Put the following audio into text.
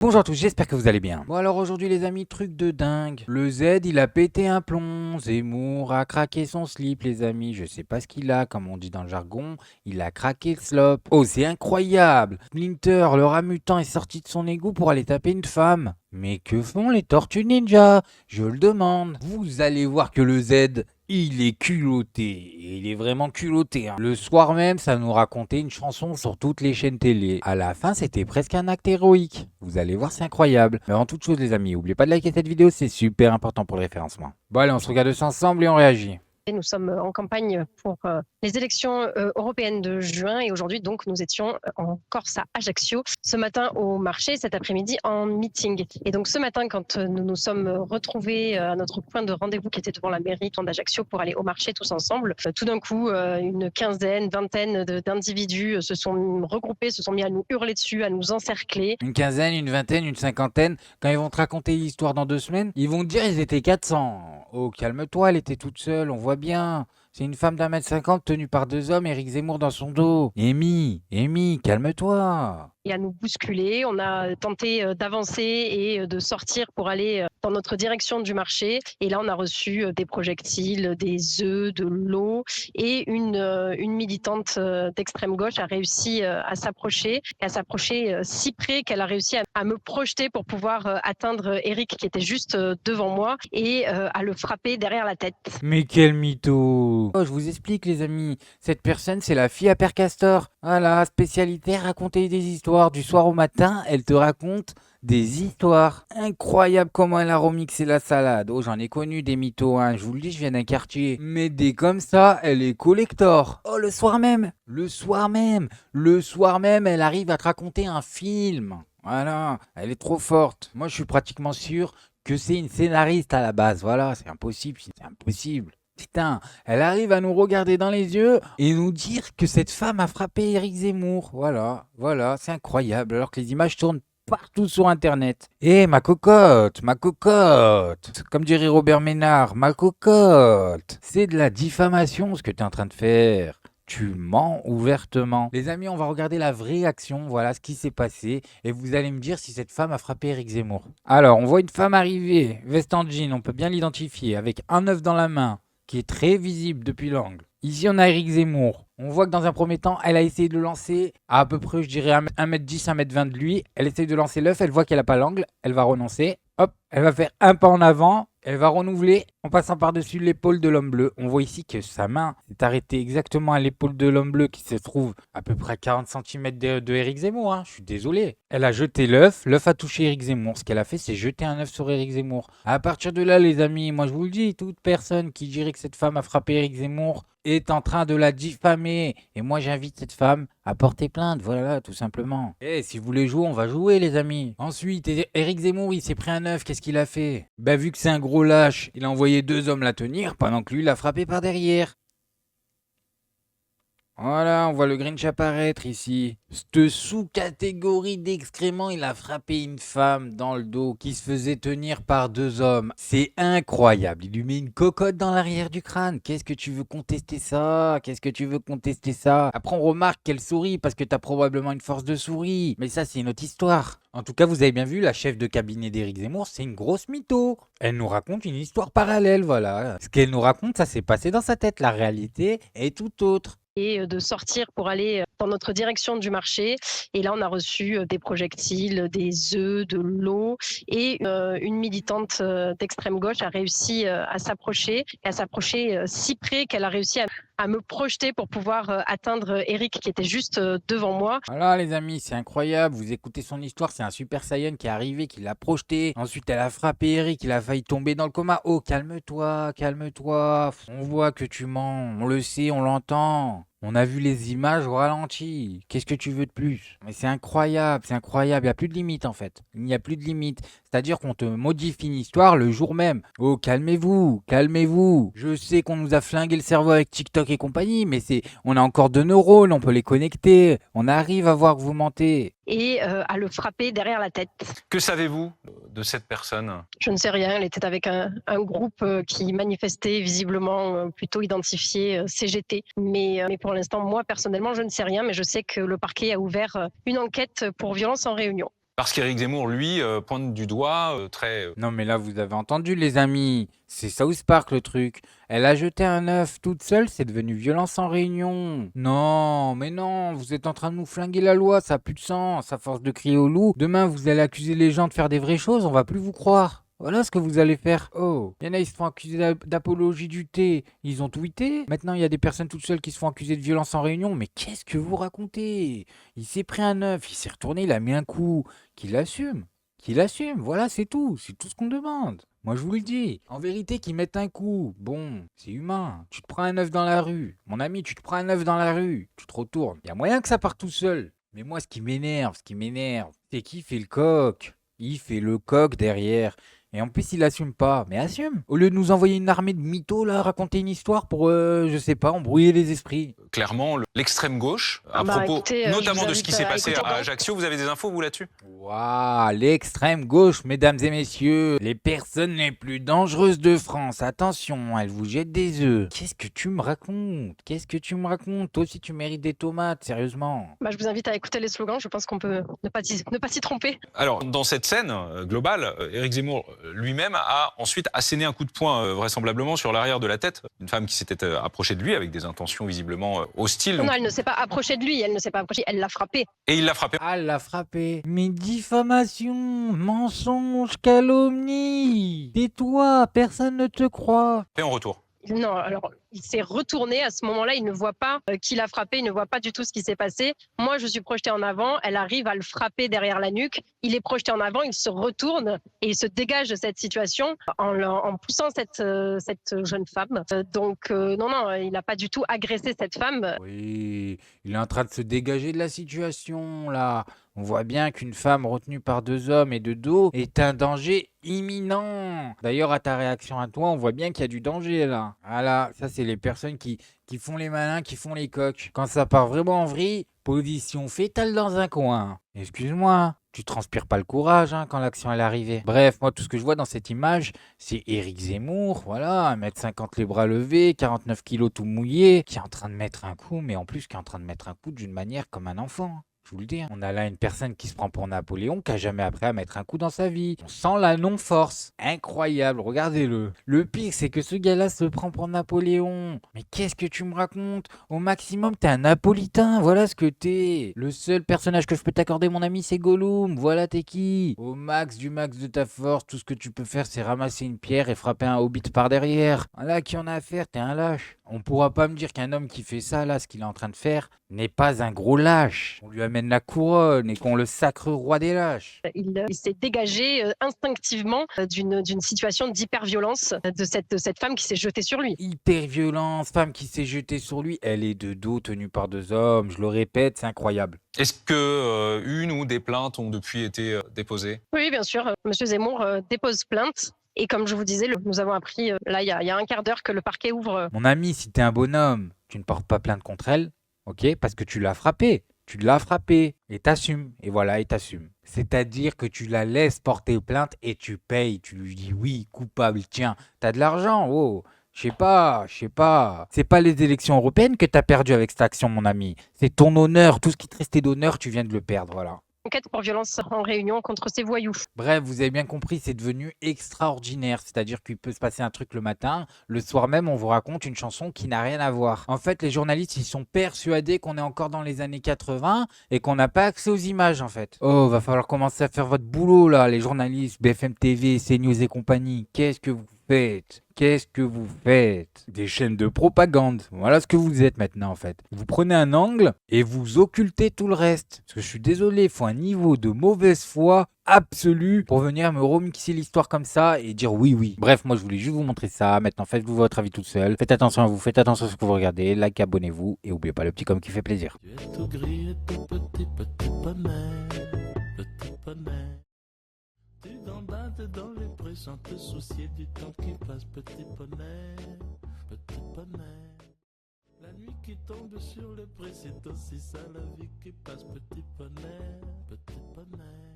Bonjour à tous, j'espère que vous allez bien. Bon alors aujourd'hui les amis, truc de dingue. Le Z il a pété un plomb, Zemmour a craqué son slip les amis. Je sais pas ce qu'il a, comme on dit dans le jargon, il a craqué le slop. Oh c'est incroyable. Splinter, le rat mutant est sorti de son égout pour aller taper une femme. Mais que font les tortues ninja? Je le demande. Vous allez voir que le Z, il est culotté. Et il est vraiment culotté. Hein. Le soir même, ça nous racontait une chanson sur toutes les chaînes télé. À la fin, c'était presque un acte héroïque. Vous allez voir, c'est incroyable. Mais avant toute chose, les amis, n'oubliez pas de liker cette vidéo, c'est super important pour le référencement. Bon, allez, on se regarde ça ensemble et on réagit. Nous sommes en campagne pour les élections européennes de juin et aujourd'hui donc nous étions en Corse à Ajaccio, ce matin au marché, cet après-midi en meeting. Et donc ce matin quand nous nous sommes retrouvés à notre point de rendez-vous qui était devant la mairie d'Ajaccio pour aller au marché tous ensemble, tout d'un coup une quinzaine, vingtaine d'individus se sont regroupés, se sont mis à nous hurler dessus, à nous encercler. Une quinzaine, une vingtaine, une cinquantaine, quand ils vont te raconter l'histoire dans 2 semaines, ils vont te dire ils étaient 400. Oh calme-toi, elle était toute seule, on voit bien. C'est une femme d'1,50 m tenue par 2 hommes, Éric Zemmour dans son dos. Amy, calme-toi. Et à nous bousculer. On a tenté d'avancer et de sortir pour aller dans notre direction du marché. Et là, on a reçu des projectiles, des œufs, de l'eau. Et une militante d'extrême gauche a réussi à s'approcher si près qu'elle a réussi à me projeter pour pouvoir atteindre Éric qui était juste devant moi et à le frapper derrière la tête. Mais quel mytho. Oh, je vous explique les amis, cette personne c'est la fille à Père Castor. Voilà, spécialité raconter des histoires. Du soir au matin, elle te raconte des histoires. Incroyable comment elle a remixé la salade. Oh, j'en ai connu des mythos, hein. Je vous le dis, je viens d'un quartier. Mais des comme ça, elle est collector. Oh, le soir même, elle arrive à te raconter un film. Voilà, elle est trop forte. Moi, je suis pratiquement sûr que c'est une scénariste à la base. Voilà, c'est impossible. Putain, elle arrive à nous regarder dans les yeux et nous dire que cette femme a frappé Éric Zemmour. Voilà, c'est incroyable. Alors que les images tournent partout sur Internet. Eh, ma cocotte. Comme dirait Robert Ménard, ma cocotte. C'est de la diffamation ce que tu es en train de faire. Tu mens ouvertement. Les amis, on va regarder la vraie action, voilà ce qui s'est passé, et vous allez me dire si cette femme a frappé Éric Zemmour. Alors, on voit une femme arriver, veste en jean, on peut bien l'identifier, avec un œuf dans la main, qui est très visible depuis l'angle. Ici, on a Éric Zemmour. On voit que dans un premier temps, elle a essayé de le lancer à peu près, je dirais, 1m10, 1m20 de lui. Elle essaye de lancer l'œuf, elle voit qu'elle n'a pas l'angle, elle va renoncer. Hop, elle va faire un pas en avant, elle va renouveler en passant par-dessus l'épaule de l'homme bleu. On voit ici que sa main s'est arrêtée exactement à l'épaule de l'homme bleu qui se trouve à peu près à 40 cm de Éric Zemmour. Hein. Je suis désolé. Elle a jeté l'œuf a touché Éric Zemmour. Ce qu'elle a fait, c'est jeter un œuf sur Éric Zemmour. À partir de là, les amis, moi je vous le dis, toute personne qui dirait que cette femme a frappé Éric Zemmour est en train de la diffamer. Et moi j'invite cette femme à porter plainte, voilà, tout simplement. Eh, si vous voulez jouer, on va jouer, les amis. Ensuite, Éric Zemmour, il s'est pris un œuf, qu'est-ce qu'il a fait? Bah, vu que c'est un gros lâche, il a envoyé 2 hommes la tenir, pendant que lui l'a frappé par derrière. Voilà, on voit le Grinch apparaître ici. Cette sous-catégorie d'excréments, il a frappé une femme dans le dos qui se faisait tenir par 2 hommes. C'est incroyable. Il lui met une cocotte dans l'arrière du crâne. Qu'est-ce que tu veux contester ça? Après, on remarque qu'elle sourit parce que t'as probablement une force de souris. Mais ça, c'est une autre histoire. En tout cas, vous avez bien vu, la chef de cabinet d'Éric Zemmour, c'est une grosse mytho. Elle nous raconte une histoire parallèle, voilà. Ce qu'elle nous raconte, ça s'est passé dans sa tête. La réalité est tout autre. Et de sortir pour aller dans notre direction du marché. Et là, on a reçu des projectiles, des œufs, de l'eau. Et une militante d'extrême gauche a réussi à s'approcher si près qu'elle a réussi à me projeter pour pouvoir atteindre Éric qui était juste devant moi. Voilà les amis, c'est incroyable, vous écoutez son histoire, c'est un Super Saiyan qui est arrivé, qui l'a projeté, ensuite elle a frappé Eric, il a failli tomber dans le coma. Oh calme-toi, on voit que tu mens, on le sait, on l'entend. On a vu les images au ralenti. Qu'est-ce que tu veux de plus? Mais c'est incroyable. Il n'y a plus de limite en fait. Il n'y a plus de limite. C'est-à-dire qu'on te modifie une histoire le jour même. Oh, calmez-vous. Je sais qu'on nous a flingué le cerveau avec TikTok et compagnie, mais on a encore de neurones, on peut les connecter. On arrive à voir que vous mentez. Et à le frapper derrière la tête. Que savez-vous de cette personne? Je ne sais rien, elle était avec un groupe qui manifestait visiblement plutôt identifié CGT. Mais pour l'instant, moi personnellement, je ne sais rien, mais je sais que le parquet a ouvert une enquête pour violence en réunion. Parce qu'Éric Zemmour, lui, pointe du doigt Non mais là vous avez entendu les amis, c'est South Park le truc. Elle a jeté un œuf toute seule, c'est devenu violence en réunion. Non, mais non, vous êtes en train de nous flinguer la loi, ça a plus de sens, à force de crier au loup. Demain vous allez accuser les gens de faire des vraies choses, on va plus vous croire. Voilà ce que vous allez faire. Oh, il y en a, ils se font accuser d'apologie du thé. Ils ont tweeté. Maintenant, il y a des personnes toutes seules qui se font accuser de violence en réunion. Mais qu'est-ce que vous racontez? Il s'est pris un œuf, il s'est retourné, il a mis un coup. Qu'il assume. Qu'il assume, voilà, c'est tout ce qu'on demande. Moi je vous le dis, en vérité qu'ils mettent un coup, bon, c'est humain. Tu te prends un œuf dans la rue, mon ami, tu te prends un œuf dans la rue, tu te retournes. Il y a moyen que ça parte tout seul. Mais moi ce qui m'énerve, c'est qu'il fait le coq. Il fait le coq derrière. Et en plus il assume pas, mais assume. Au lieu de nous envoyer une armée de mythos là, raconter une histoire pour, je sais pas, embrouiller les esprits. clairement l'extrême gauche, à propos écoutez, je notamment vous de ce invite qui s'est à passé écouter à donc. Ajaccio. Vous avez des infos, vous, là-dessus? Waouh, l'extrême gauche, mesdames et messieurs, les personnes les plus dangereuses de France. Attention, elles vous jettent des œufs. Qu'est-ce que tu me racontes? Qu'est-ce que tu me racontes? Toi aussi, tu mérites des tomates, sérieusement. Je vous invite à écouter les slogans, je pense qu'on peut ne pas s'y tromper. Alors, dans cette scène globale, Éric Zemmour lui-même a ensuite asséné un coup de poing, vraisemblablement, sur l'arrière de la tête. Une femme qui s'était approchée de lui avec des intentions visiblement hostiles. Non, Donc- elle ne s'est pas approchée de lui, elle ne s'est pas approchée, elle l'a frappé. Et il l'a frappé. Ah, l'a frappé. Mais diffamation, mensonge, calomnie. Tais-toi, personne ne te croit. En retour. Non, alors il s'est retourné à ce moment-là, il ne voit pas qui l'a frappé, il ne voit pas du tout ce qui s'est passé. Moi, je suis projetée en avant, elle arrive à le frapper derrière la nuque, il est projeté en avant, il se retourne et il se dégage de cette situation en poussant cette jeune femme. Donc non, il n'a pas du tout agressé cette femme. Oui, il est en train de se dégager de la situation, là. On voit bien qu'une femme retenue par deux hommes et de dos est un danger imminent. D'ailleurs, à ta réaction à toi, on voit bien qu'il y a du danger, là. Voilà, ça, c'est les personnes qui font les malins, qui font les coqs. Quand ça part vraiment en vrille, position fétale dans un coin. Excuse-moi, tu transpires pas le courage hein, quand l'action est arrivée. Bref, moi, tout ce que je vois dans cette image, c'est Éric Zemmour, voilà, 1m50 les bras levés, 49 kilos tout mouillé, qui est en train de mettre un coup, mais en plus qui est en train de mettre un coup d'une manière comme un enfant. Je vous le dis, hein. On a là une personne qui se prend pour Napoléon, qui a jamais appris à mettre un coup dans sa vie. On sent la non-force. Incroyable, regardez-le. Le pire, c'est que ce gars-là se prend pour Napoléon. Mais qu'est-ce que tu me racontes? Au maximum, t'es un napolitain, voilà ce que t'es. Le seul personnage que je peux t'accorder, mon ami, c'est Gollum. Voilà, t'es qui? Au max du max de ta force, tout ce que tu peux faire, c'est ramasser une pierre et frapper un hobbit par derrière. Voilà, qui en a à faire, t'es un lâche. On pourra pas me dire qu'un homme qui fait ça, là, ce qu'il est en train de faire, n'est pas un gros lâche. On lui amène la couronne et qu'on le sacre roi des lâches. Il s'est dégagé instinctivement d'une situation d'hyperviolence de cette femme qui s'est jetée sur lui. Hyper violence, femme qui s'est jetée sur lui, elle est de dos tenue par deux hommes, je le répète, c'est incroyable. Est-ce que une ou des plaintes ont depuis été déposées? Oui, bien sûr. Monsieur Zemmour dépose plainte. Et comme je vous disais, nous avons appris, là, il y a un quart d'heure que le parquet ouvre. Mon ami, si t'es un bonhomme, tu ne portes pas plainte contre elle, ok? Parce que tu l'as frappée. Tu l'as frappée et t'assumes. Et voilà, et t'assumes. C'est-à-dire que tu la laisses porter plainte et tu payes. Tu lui dis oui, coupable, tiens, t'as de l'argent, oh. Je sais pas. C'est pas les élections européennes que t'as perdu avec cette action, mon ami. C'est ton honneur. Tout ce qui te restait d'honneur, tu viens de le perdre, voilà. Enquête pour violence en réunion contre ces voyous. Bref, vous avez bien compris, c'est devenu extraordinaire. C'est-à-dire qu'il peut se passer un truc le matin, le soir même, on vous raconte une chanson qui n'a rien à voir. En fait, les journalistes, ils sont persuadés qu'on est encore dans les années 80 et qu'on n'a pas accès aux images, en fait. Oh, va falloir commencer à faire votre boulot, là, les journalistes, BFM TV, CNews et compagnie. Qu'est-ce que vous faites? Qu'est-ce que vous faites? Des chaînes de propagande. Voilà ce que vous êtes maintenant en fait. Vous prenez un angle et vous occultez tout le reste. Parce que je suis désolé, il faut un niveau de mauvaise foi absolu pour venir me remixer l'histoire comme ça et dire oui, oui. Bref, moi je voulais juste vous montrer ça. Maintenant faites-vous votre avis tout seul. Faites attention à vous, faites attention à ce que vous regardez. Likez, abonnez-vous et n'oubliez pas le petit com qui fait plaisir. Tu es tout gris et tout petit, petit poney, petit poney. Tu gambades dans les prés sans te soucier du temps qui passe, petit poney, petit poney. La nuit qui tombe sur les prés, c'est aussi ça la vie qui passe, petit poney, petit poney.